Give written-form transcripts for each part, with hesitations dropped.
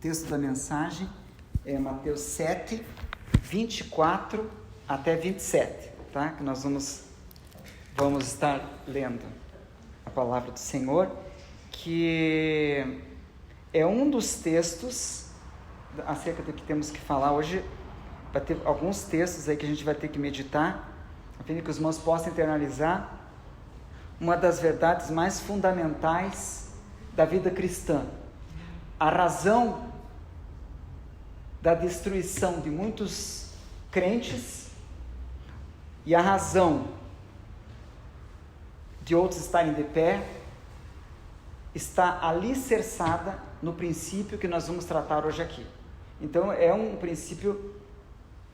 texto da mensagem é Mateus 7, 24 até 27, tá? Que nós vamos estar lendo a palavra do Senhor, que é um dos textos acerca do que temos que falar hoje. Vai ter alguns textos aí que a gente vai ter que meditar, a fim de que os irmãos possam internalizar uma das verdades mais fundamentais da vida cristã. A razão da destruição de muitos crentes e a razão de outros estarem de pé está alicerçada no princípio que nós vamos tratar hoje aqui. Então é um princípio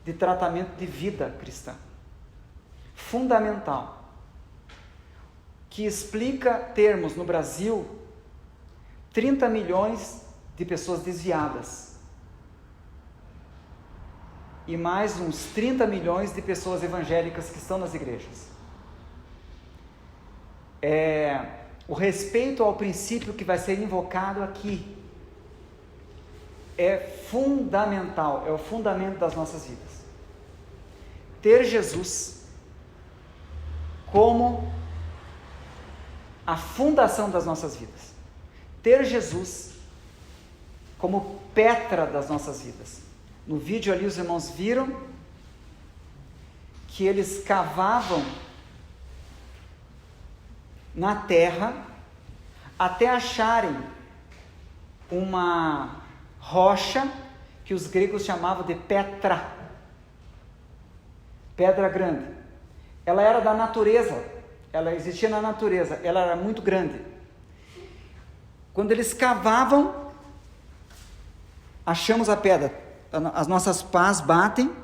de tratamento de vida cristã, fundamental, que explica termos no Brasil 30 milhões de pessoas desviadas e mais uns 30 milhões de pessoas evangélicas que estão nas igrejas. O respeito ao princípio que vai ser invocado aqui é fundamental, é o fundamento das nossas vidas. Ter Jesus como a fundação das nossas vidas. Ter Jesus como Petra das nossas vidas. No vídeo ali os irmãos viram que eles cavavam na terra até acharem uma rocha que os gregos chamavam de Petra, pedra grande. Ela era da natureza, ela existia na natureza, ela era muito grande. Quando eles cavavam, achamos a pedra. As nossas pás batem,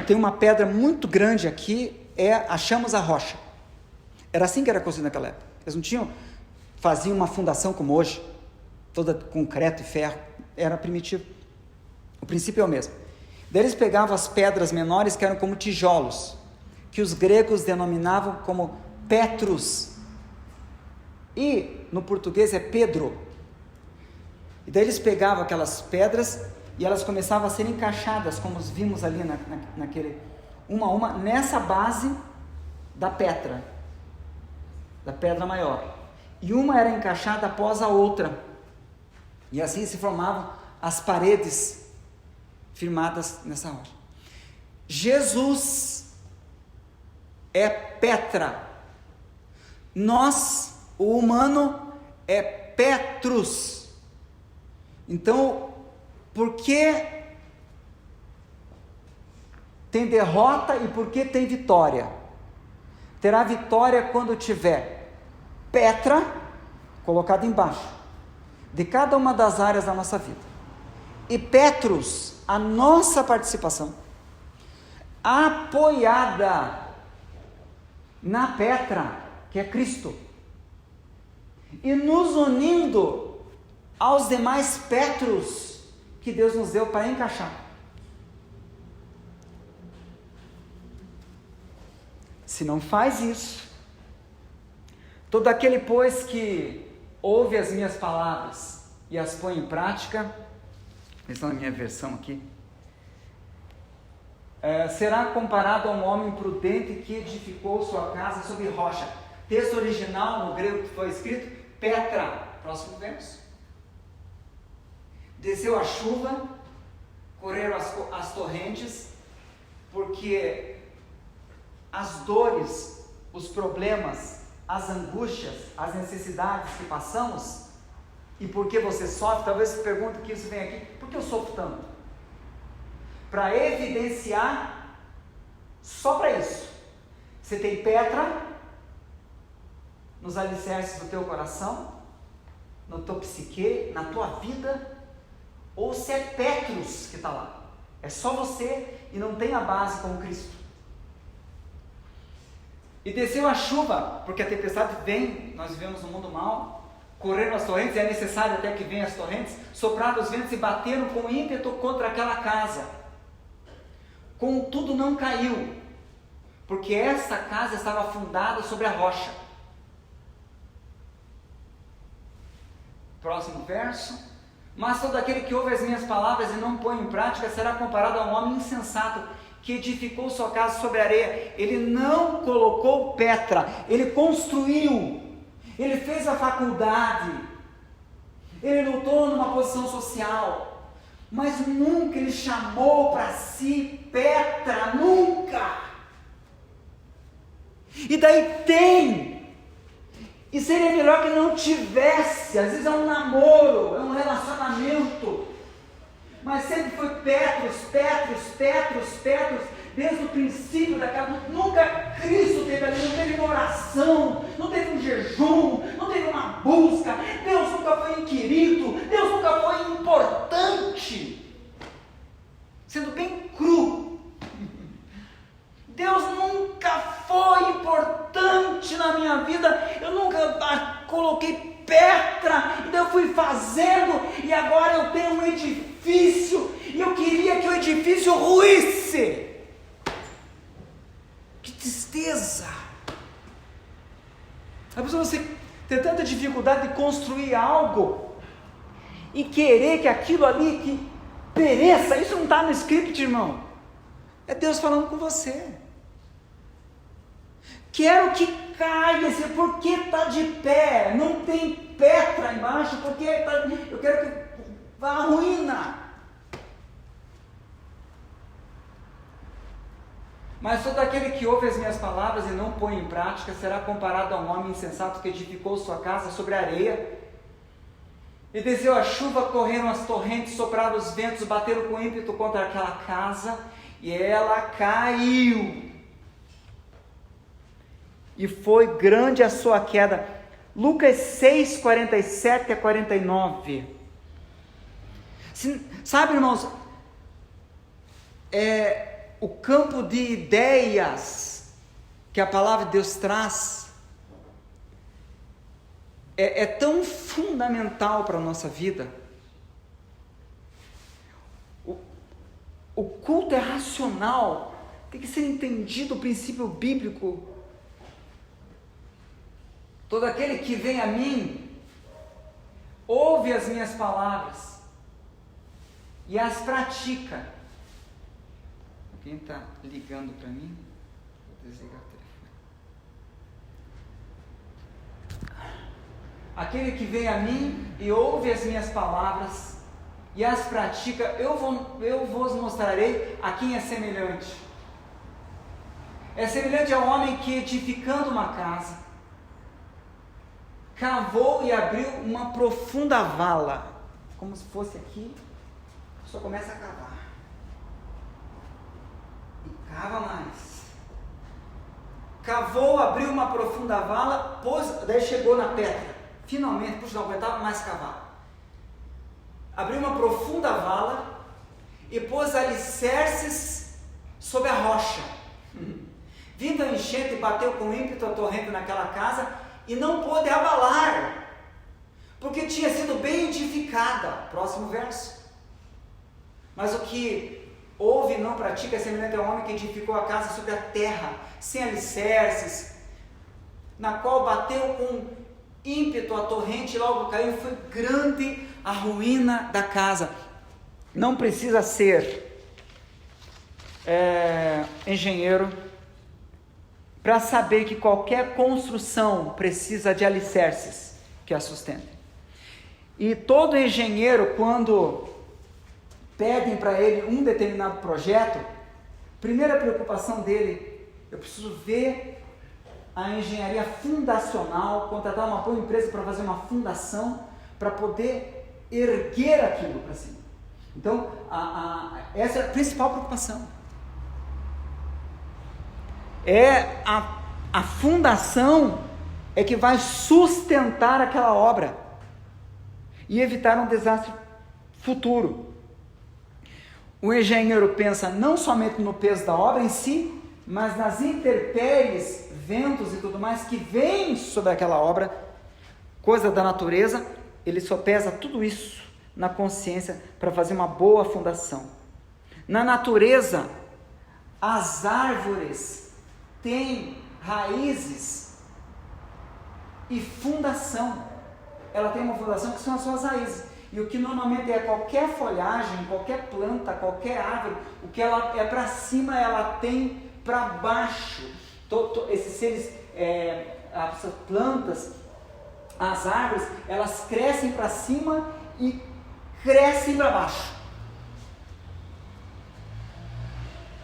tem uma pedra muito grande aqui, achamos a rocha. Era assim que era construído naquela época. Eles não faziam uma fundação como hoje, toda concreto e ferro, era primitivo. O princípio é o mesmo. Daí eles pegavam as pedras menores, que eram como tijolos, que os gregos denominavam como Petrus, e no português é Pedro. E daí eles pegavam aquelas pedras e elas começavam a ser encaixadas, como vimos ali naquele, uma a uma, nessa base da pedra maior. E uma era encaixada após a outra. E assim se formavam as paredes firmadas nessa rocha. Jesus é Petra. Nós, o humano, é Petrus. Então, por que tem derrota e por que tem vitória? Terá vitória quando tiver Petra colocada embaixo de cada uma das áreas da nossa vida, e Petrus, a nossa participação, apoiada na Petra, que é Cristo, e nos unindo aos demais Petros que Deus nos deu para encaixar. Se não faz isso, todo aquele, pois, que ouve as minhas palavras e as põe em prática, estão na minha versão aqui, será comparado a um homem prudente que edificou sua casa sobre rocha. Texto original no grego que foi escrito, Petra. Próximo verso. Desceu a chuva, correram as torrentes, porque as dores, os problemas, as angústias, as necessidades que passamos, e por que você sofre, talvez você pergunte que isso vem aqui, por que eu sofro tanto? Para evidenciar, só para isso, você tem Petra nos alicerces do teu coração, no teu psique, na tua vida, ou se é Petrus que está lá, é só você e não tem a base como Cristo. E desceu a chuva, porque a tempestade vem, nós vivemos no mundo mal, correram as torrentes, é necessário até que venham as torrentes, sopraram os ventos e bateram com ímpeto contra aquela casa. Contudo não caiu, porque essa casa estava fundada sobre a rocha. Próximo verso. Mas todo aquele que ouve as minhas palavras e não põe em prática será comparado a um homem insensato que edificou sua casa sobre areia. Ele não colocou pedra, ele construiu, ele fez a faculdade, ele lutou numa posição social, mas nunca ele chamou para si pedra, nunca. E daí tem, e seria melhor que não tivesse. Às vezes é um namoro, é um relacionamento, mas sempre foi Petros, desde o princípio da casa. Nunca Cristo teve ali, não teve uma oração, não teve um jejum, não teve uma busca. Deus nunca foi inquirido, Deus nunca foi importante. Sendo bem cru, Deus nunca foi importante na minha vida. Eu nunca coloquei pedra, então eu fui fazendo, e agora eu tenho um edifício, e eu queria que o edifício ruísse. Que tristeza! A pessoa, você ter tanta dificuldade de construir algo, e querer que aquilo ali que pereça. Isso não está no script, irmão. É Deus falando com você. Quero que caia, porque está de pé, não tem pedra embaixo, porque eu quero que vá à ruína. Mas todo aquele que ouve as minhas palavras e não põe em prática será comparado a um homem insensato que edificou sua casa sobre a areia, e desceu a chuva, correram as torrentes, sopraram os ventos, bateram com ímpeto contra aquela casa, e ela caiu. E foi grande a sua queda. Lucas 6, 47 a 49. Sabe, irmãos, o campo de ideias que a palavra de Deus traz é tão fundamental para a nossa vida. O culto é racional, tem que ser entendido o princípio bíblico. Todo aquele que vem a mim, ouve as minhas palavras e as pratica. Quem está ligando para mim? Vou desligar o telefone. Aquele que vem a mim e ouve as minhas palavras e as pratica, eu vos mostrarei a quem é semelhante. É semelhante ao homem que, edificando uma casa, cavou e abriu uma profunda vala, como se fosse aqui, só começa a cavar, e cava mais, cavou, abriu uma profunda vala, daí chegou na pedra, finalmente, puxa, não aguentava mais cavar, abriu uma profunda vala, e pôs alicerces sobre a rocha, vindo a enchente, bateu com ímpeto a torrente naquela casa, e não pôde abalar, porque tinha sido bem edificada. Próximo verso. Mas o que ouve e não pratica é semelhante ao homem que edificou a casa sobre a terra, sem alicerces, na qual bateu com ímpeto a torrente e logo caiu, e foi grande a ruína da casa. Não precisa ser engenheiro para saber que qualquer construção precisa de alicerces que a sustentem. E todo engenheiro, quando pedem para ele um determinado projeto, primeira preocupação dele, eu preciso ver a engenharia fundacional, contratar uma boa empresa para fazer uma fundação, para poder erguer aquilo para cima. Então, essa é a principal preocupação. A fundação é que vai sustentar aquela obra e evitar um desastre futuro. O engenheiro pensa não somente no peso da obra em si, mas nas intempéries, ventos e tudo mais que vem sobre aquela obra, coisa da natureza. Ele só pesa tudo isso na consciência para fazer uma boa fundação. Na natureza, as árvores têm raízes e fundação. Ela tem uma fundação que são as suas raízes. E o que normalmente é qualquer folhagem, qualquer planta, qualquer árvore, o que ela é para cima, ela tem para baixo. Esses seres, as plantas, as árvores, elas crescem para cima e crescem para baixo.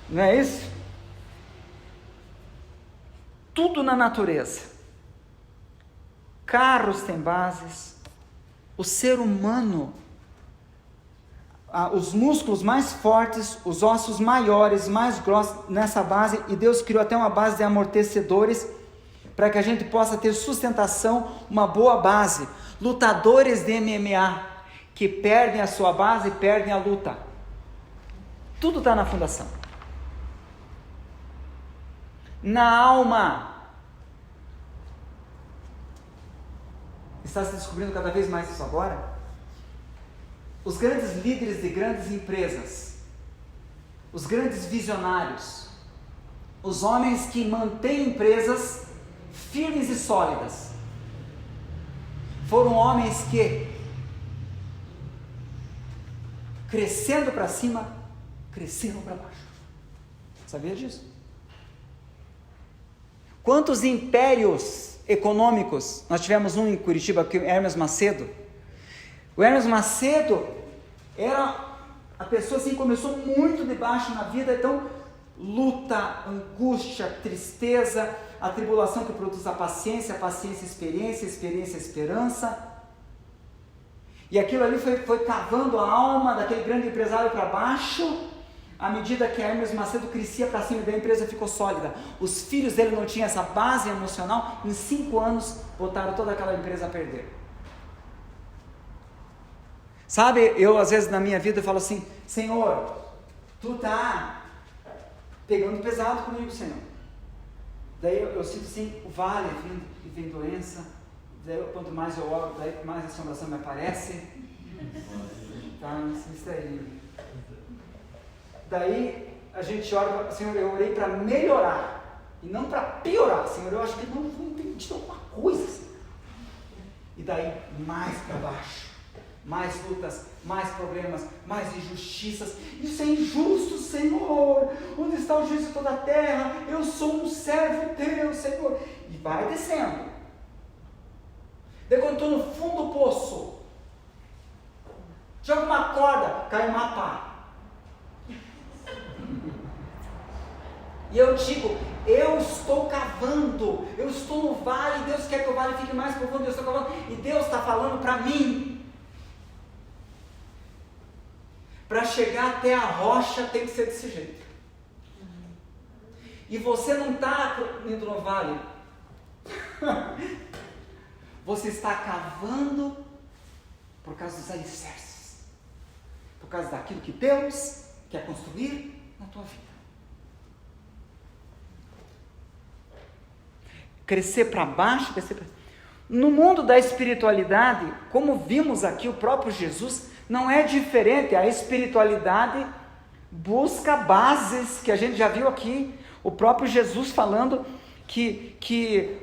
Não é isso? Tudo na natureza. Carros têm bases. O ser humano, os músculos mais fortes, os ossos maiores, mais grossos nessa base, e Deus criou até uma base de amortecedores para que a gente possa ter sustentação, uma boa base. Lutadores de MMA que perdem a sua base, perdem a luta. Tudo está na fundação. Na alma. Está se descobrindo cada vez mais isso agora? Os grandes líderes de grandes empresas, os grandes visionários, os homens que mantêm empresas firmes e sólidas, foram homens que, crescendo para cima, cresceram para baixo. Sabia disso? Quantos impérios econômicos? Nós tivemos um em Curitiba, que é Hermes Macedo. O Hermes Macedo era a pessoa assim, começou muito de baixo na vida, então luta, angústia, tristeza, a tribulação que produz a paciência, experiência, experiência, esperança. E aquilo ali foi cavando a alma daquele grande empresário para baixo, à medida que Hermes Macedo crescia para cima, e da empresa ficou sólida. Os filhos dele não tinham essa base emocional, em 5 anos botaram toda aquela empresa a perder. Sabe, eu às vezes na minha vida falo assim: Senhor, Tu tá pegando pesado comigo, Senhor. Daí eu sinto assim, o vale vindo, e vem doença. Daí quanto mais eu oro, daí mais a assombração me aparece. Tá, isso aí. Daí a gente ora, Senhor, eu orei para melhorar e não para piorar. Senhor, eu acho que não entendi alguma coisa, Senhor. E daí mais para baixo, mais lutas, mais problemas, mais injustiças. Isso é injusto, Senhor. Onde está o juízo de toda a terra? Eu sou um servo teu, Senhor. E vai descendo. Daí quando estou no fundo do poço, joga uma corda, cai uma pá. E eu digo, eu estou cavando, eu estou no vale, Deus quer que o vale fique mais profundo, eu estou cavando, e Deus está falando para mim, para chegar até a rocha tem que ser desse jeito. E você não está indo no vale, você está cavando por causa dos alicerces, por causa daquilo que Deus quer construir na tua vida. Crescer para baixo, no mundo da espiritualidade, como vimos aqui, o próprio Jesus não é diferente. A espiritualidade busca bases que a gente já viu aqui, o próprio Jesus falando que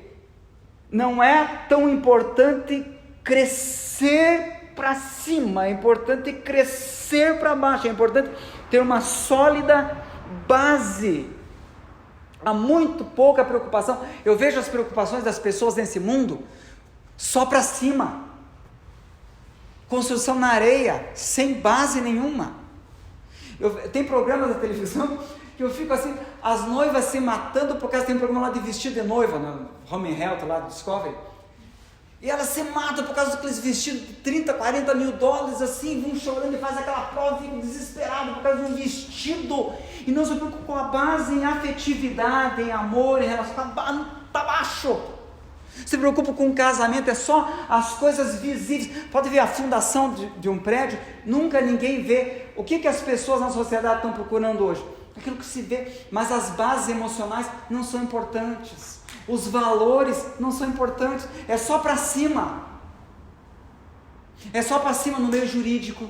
não é tão importante crescer para cima, é importante crescer para baixo, é importante ter uma sólida base. Há muito pouca preocupação. Eu vejo as preocupações das pessoas nesse mundo só para cima, construção na areia, sem base nenhuma. Tem programas da televisão que eu fico assim, as noivas se matando por causa, tem um programa lá de vestido de noiva, no Home and Health lá do Discovery, e elas se matam por causa daqueles vestidos de 30, 40 mil dólares, assim, vão chorando e fazem aquela prova, ficam desesperados por causa de um vestido, e não se preocupam com a base em afetividade, em amor, em relação, está baixo. Se preocupa com o casamento, é só as coisas visíveis. Pode ver a fundação de um prédio, nunca ninguém vê o que as pessoas na sociedade estão procurando hoje, aquilo que se vê, mas as bases emocionais não são importantes, os valores não são importantes, é só para cima, é só para cima no meio jurídico,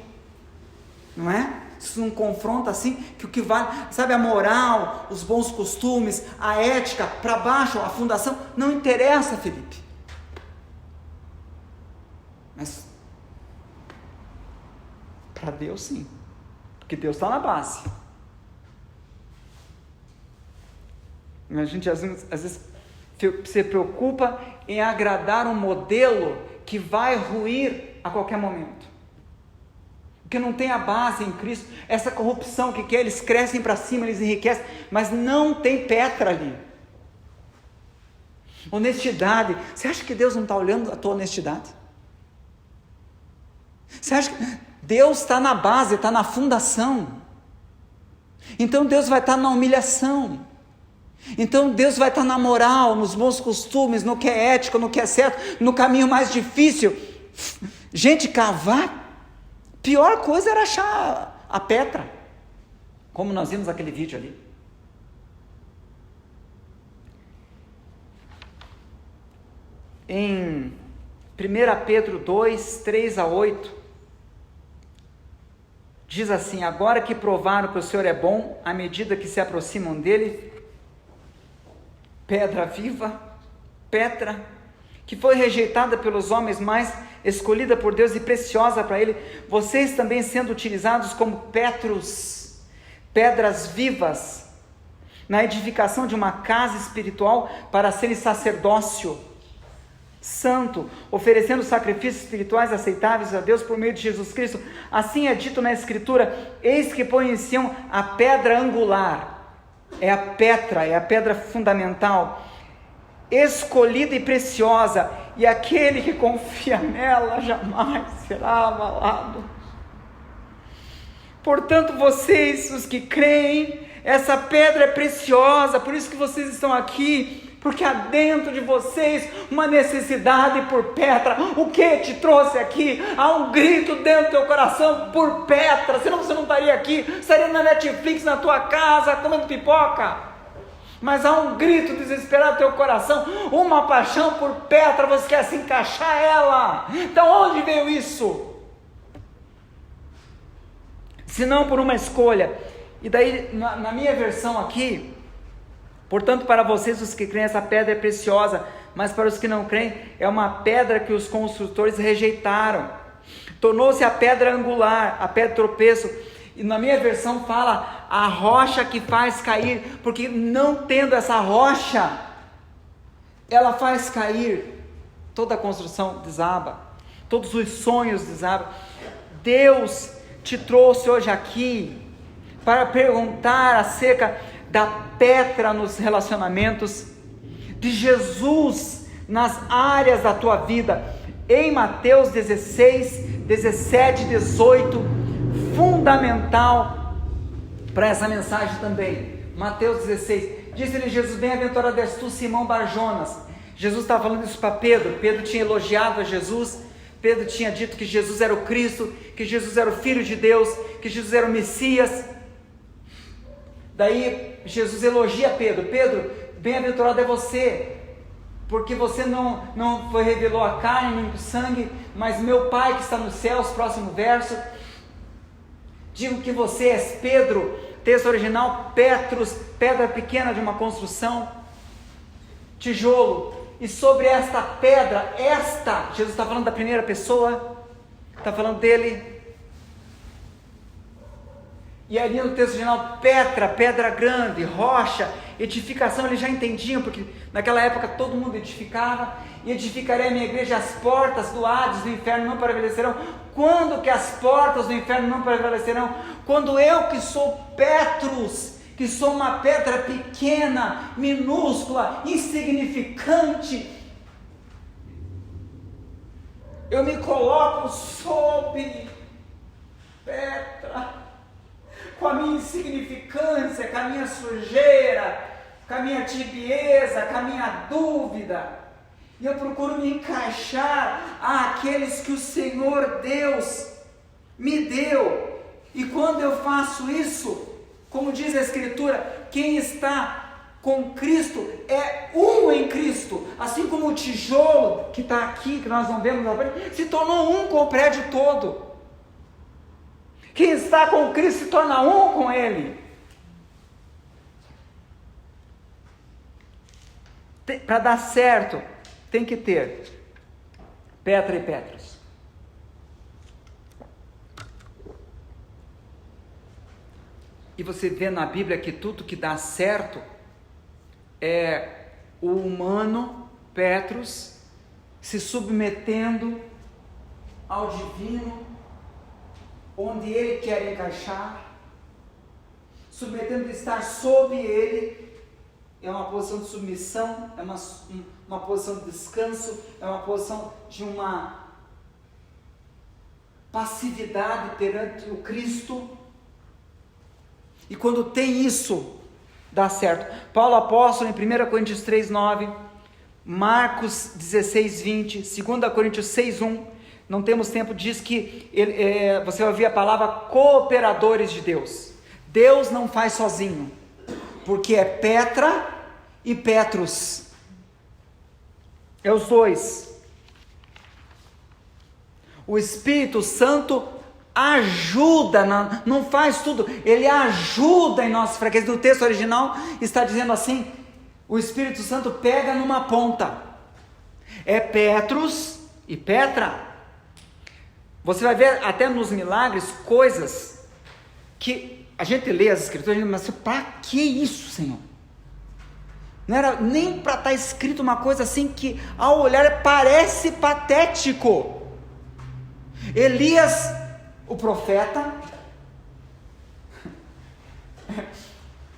não é? Isso não confronta assim, que o que vale, sabe, a moral, os bons costumes, a ética, para baixo, a fundação, não interessa, Felipe. Mas Deus sim, porque Deus está na base. A gente às vezes se preocupa em agradar um modelo que vai ruir a qualquer momento, porque não tem a base em Cristo. Essa corrupção que eles crescem para cima, eles enriquecem, mas não tem Petra ali. Honestidade. Você acha que Deus não está olhando a tua honestidade? Você acha que Deus está na base, está na fundação? Então Deus vai estar na humilhação. Então Deus vai estar na moral, nos bons costumes, no que é ético, no que é certo, no caminho mais difícil. Gente, cavar, pior coisa era achar a Petra, como nós vimos naquele vídeo ali. Em 1 Pedro 2, 3-8, diz assim: agora que provaram que o Senhor é bom, à medida que se aproximam dele, pedra viva, Petra, que foi rejeitada pelos homens, mas escolhida por Deus e preciosa para Ele, vocês também sendo utilizados como pedras vivas, na edificação de uma casa espiritual, para serem sacerdócio santo, oferecendo sacrifícios espirituais aceitáveis a Deus por meio de Jesus Cristo. Assim é dito na Escritura: eis que põe em Sião a pedra angular. É a Petra, é a pedra fundamental, escolhida e preciosa, e aquele que confia nela jamais será abalado. Portanto, vocês, os que creem, essa pedra é preciosa, por isso que vocês estão aqui, porque há dentro de vocês uma necessidade por Petra. O que te trouxe aqui? Há um grito dentro do teu coração por Petra, senão você não estaria aqui, estaria na Netflix, na tua casa, comendo pipoca. Mas há um grito desesperado no teu coração, uma paixão por Petra, você quer se encaixar ela. Então onde veio isso? Se não por uma escolha. E daí, na minha versão aqui, portanto, para vocês os que creem, essa pedra é preciosa, mas para os que não creem, é uma pedra que os construtores rejeitaram. Tornou-se a pedra angular, a pedra tropeço. E na minha versão fala, a rocha que faz cair, porque não tendo essa rocha, ela faz cair, toda a construção desaba, todos os sonhos desabam. Deus te trouxe hoje aqui para perguntar acerca da Petra nos relacionamentos, de Jesus nas áreas da tua vida. Em Mateus 16, 17, 18, fundamental para essa mensagem também. Mateus 16, disse-lhe Jesus: bem-aventurado és tu, Simão Barjonas. Jesus estava falando isso para Pedro. Pedro tinha elogiado a Jesus, Pedro tinha dito que Jesus era o Cristo, que Jesus era o Filho de Deus, que Jesus era o Messias. Daí Jesus elogia Pedro: Pedro, bem-aventurado é você, porque você não foi revelou a carne nem o sangue, mas meu Pai que está nos céus. Próximo verso: digo que você és Pedro, texto original, Petrus, pedra pequena de uma construção, tijolo, e sobre esta pedra, Jesus está falando da primeira pessoa, está falando dele. E ali no texto original, Petra, pedra grande, rocha, edificação, eles já entendiam, porque naquela época todo mundo edificava. E edificarei a minha igreja, as portas do Hades, do inferno não prevalecerão. Quando que as portas do inferno não prevalecerão? Quando eu, que sou Petrus, que sou uma pedra pequena, minúscula, insignificante, eu me coloco sob Petra, com a minha insignificância, com a minha sujeira, com a minha tibieza, com a minha dúvida, e eu procuro me encaixar àqueles que o Senhor Deus me deu. E quando eu faço isso, como diz a Escritura, quem está com Cristo é um em Cristo, assim como o tijolo que está aqui, que nós não vemos na frente, se tornou um com o prédio todo. Quem está com Cristo se torna um com Ele. Para dar certo, tem que ter Petra e Petrus. E você vê na Bíblia que tudo que dá certo é o humano, Petrus, se submetendo ao divino, onde ele quer encaixar, submetendo a estar sob ele. É uma posição de submissão, é uma posição de descanso, é uma posição de uma passividade perante o Cristo. E quando tem isso, dá certo. Paulo apóstolo em 1 Coríntios 3:9, Marcos 16:20, 2 Coríntios 6:1, não temos tempo, diz que você vai ouvir a palavra cooperadores de Deus. Deus não faz sozinho, porque é Petra e Petrus, é os dois. O Espírito Santo ajuda, não faz tudo, ele ajuda em nossas fraquezas. No texto original está dizendo assim: o Espírito Santo pega numa ponta, é Petrus e Petra. Você vai ver até nos milagres coisas que a gente lê as escrituras e diz: mas para que isso, Senhor? Não era nem para estar escrito uma coisa assim que ao olhar parece patético. Elias, o profeta,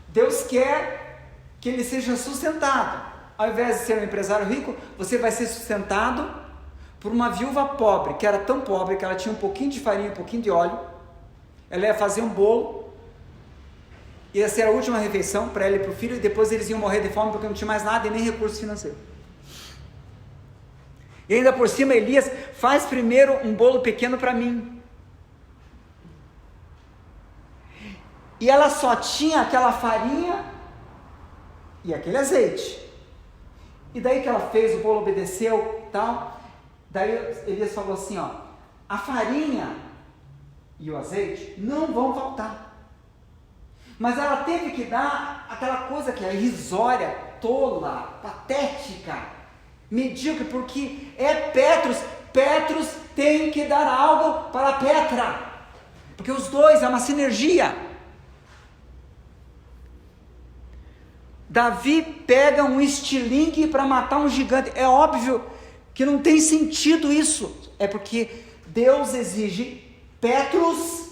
Deus quer que ele seja sustentado. Ao invés de ser um empresário rico, você vai ser sustentado por uma viúva pobre, que era tão pobre que ela tinha um pouquinho de farinha, um pouquinho de óleo. Ela ia fazer um bolo, ia ser a última refeição para ela e para o filho, e depois eles iam morrer de fome porque não tinha mais nada e nem recurso financeiro. E ainda por cima Elias faz primeiro um bolo pequeno para mim. E ela só tinha aquela farinha e aquele azeite. E daí que ela fez, o bolo obedeceu, tal. Daí Elias falou assim, ó: a farinha e o azeite não vão faltar. Mas ela teve que dar aquela coisa que é irrisória, tola, patética, medíocre, porque é Petrus. Petrus tem que dar algo para Petra, porque os dois é uma sinergia. Davi pega um estilingue para matar um gigante. É óbvio que não tem sentido isso. É porque Deus exige Petrus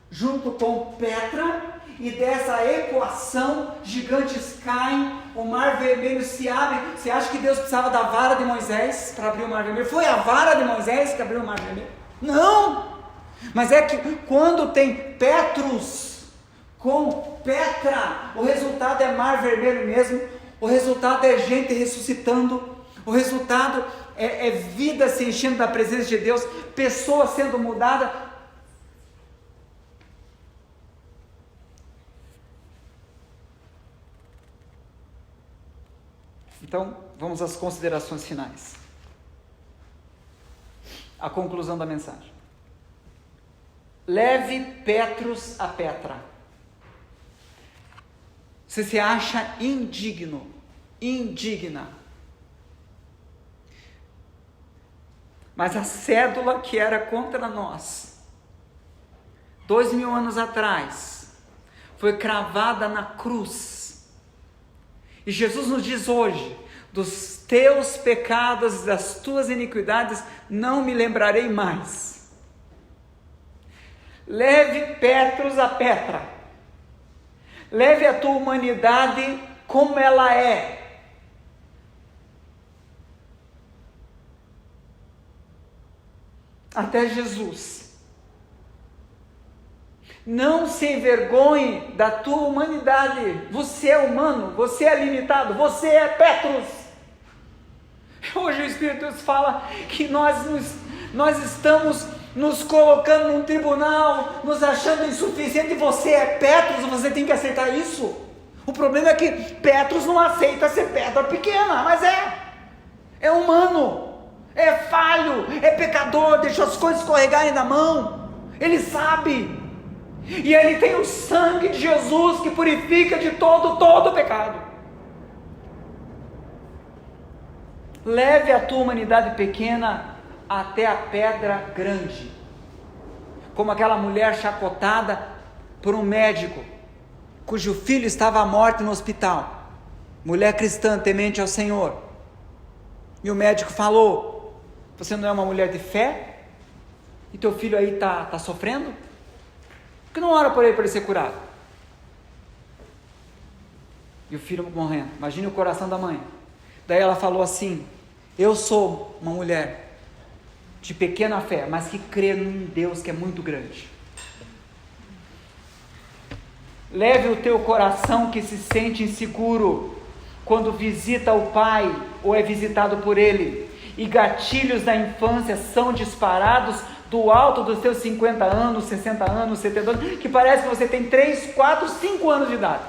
junto com Petra, e dessa equação gigantes caem, o mar vermelho se abre. Você acha que Deus precisava da vara de Moisés para abrir o mar vermelho? Foi a vara de Moisés que abriu o mar vermelho? Não! Mas é que quando tem Petrus com Petra, o resultado é mar vermelho mesmo. O resultado é gente ressuscitando. O resultado é vida se enchendo da presença de Deus, pessoas sendo mudadas. Então, vamos às considerações finais. A conclusão da mensagem. Leve Petrus a Petra. Você se acha indigno, indigna. Mas a cédula que era contra nós, 2000 anos atrás, foi cravada na cruz. E Jesus nos diz hoje: dos teus pecados e das tuas iniquidades não me lembrarei mais. Leve Petrus a Petra. Leve a tua humanidade como ela é. Até Jesus. Não se envergonhe da tua humanidade. Você é humano, você é limitado, você é Petrus. Hoje o Espírito Deus fala que nós estamos nos colocando num tribunal, nos achando insuficiente. Você é Petrus, você tem que aceitar isso. O problema é que Petrus não aceita ser pedra pequena, mas é humano, é falho, é pecador, deixou as coisas escorregarem da mão. Ele sabe. E ele tem o sangue de Jesus que purifica de todo pecado. Leve a tua humanidade pequena até a pedra grande, como aquela mulher chacotada por um médico. cujo filho estava à morte no hospital, mulher cristã, temente ao Senhor, e o médico falou: você não é uma mulher de fé? E teu filho aí está sofrendo? Por que não ora por ele para ele ser curado? E o filho morrendo. Imagine o coração da mãe. Daí ela falou assim: eu sou uma mulher de pequena fé, mas que crê num Deus que é muito grande. Leve o teu coração que se sente inseguro quando visita o pai ou é visitado por ele, e gatilhos da infância são disparados do alto dos teus 50 anos, 60 anos, 70 anos, que parece que você tem 3, 4, 5 anos de idade.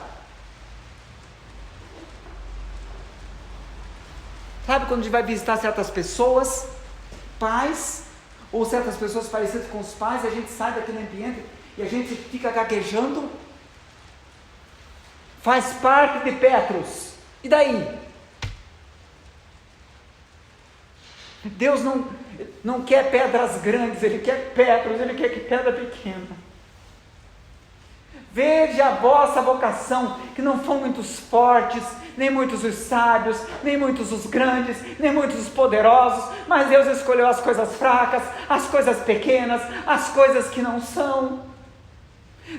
Sabe quando a gente vai visitar certas pessoas, pais, ou certas pessoas parecidas com os pais, e a gente sai daquele ambiente e a gente fica gaguejando? Faz parte de Petros. E daí? Deus não quer pedras grandes, Ele quer Petros, Ele quer que pedra pequena. Vede a vossa vocação, que não foram muitos fortes, nem muitos os sábios, nem muitos os grandes, nem muitos os poderosos, mas Deus escolheu as coisas fracas, as coisas pequenas, as coisas que não são.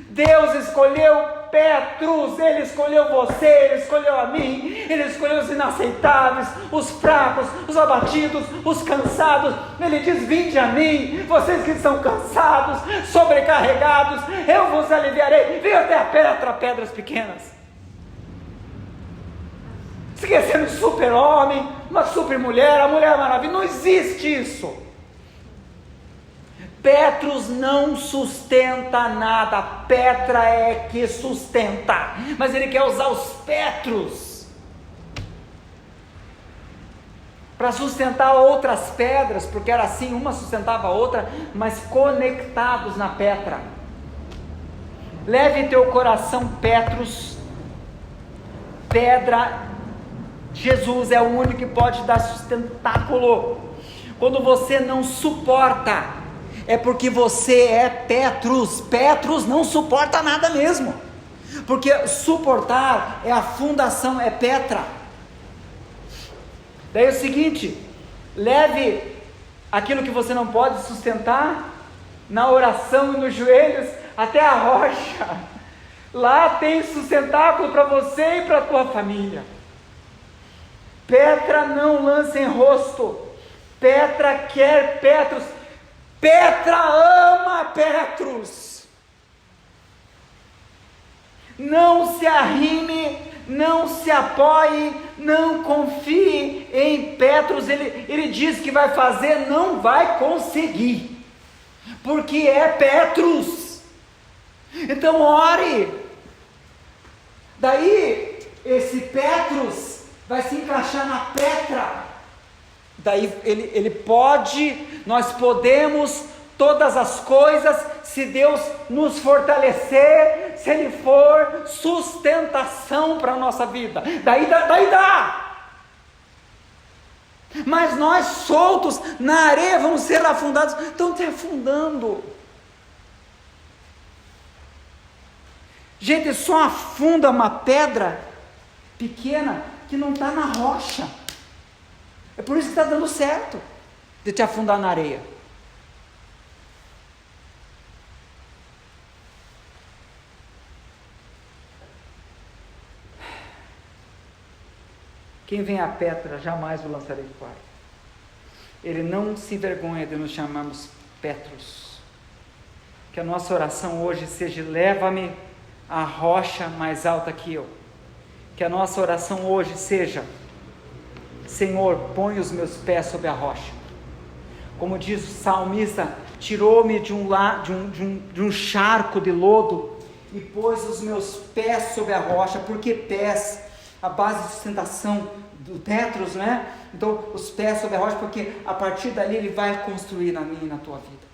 Deus escolheu Petros, Ele escolheu você, Ele escolheu a mim, Ele escolheu os inaceitáveis, os fracos, os abatidos, os cansados. Ele diz: vinde a mim, vocês que estão cansados, sobrecarregados, eu vos aliviarei. Venha até a Petra, pedras pequenas. Esquecendo o super-homem, uma super-mulher, a Mulher Maravilha, não existe isso. Petros não sustenta nada, Petra é que sustenta, mas ele quer usar os Petros para sustentar outras pedras, porque era assim, uma sustentava a outra, mas conectados na Petra. Leve teu coração, Petros, pedra. Jesus é o único que pode dar sustentáculo. Quando você não suporta, é porque você é Petros. Petros não suporta nada mesmo, porque suportar é a fundação, é Petra. Daí é o seguinte: leve aquilo que você não pode sustentar na oração e nos joelhos até a rocha. Lá tem sustentáculo para você e para a tua família. Petra não lança em rosto, Petra quer Petros. Petra ama Petros. Não se arrime, não se apoie, não confie em Petros. Ele diz que vai fazer, não vai conseguir, porque é Petros. Então ore. Daí esse Petros vai se encaixar na Petra. Daí ele pode, nós podemos todas as coisas se Deus nos fortalecer, se Ele for sustentação para a nossa vida. Daí dá. Mas nós soltos na areia vamos ser afundados. Estão te afundando. Gente, só afunda uma pedra pequena que não está na rocha. É por isso que está dando certo de te afundar na areia. Quem vem a Petra, jamais o lançarei fora. Ele não se envergonha de nos chamarmos Petros. Que a nossa oração hoje seja: leva-me à rocha mais alta que eu. Que a nossa oração hoje seja: Senhor, põe os meus pés sobre a rocha. Como diz o salmista, tirou-me de um charco de lodo e pôs os meus pés sobre a rocha. Por que pés? A base de sustentação do Petros, né? Então, os pés sobre a rocha, porque a partir dali ele vai construir na minha e na tua vida.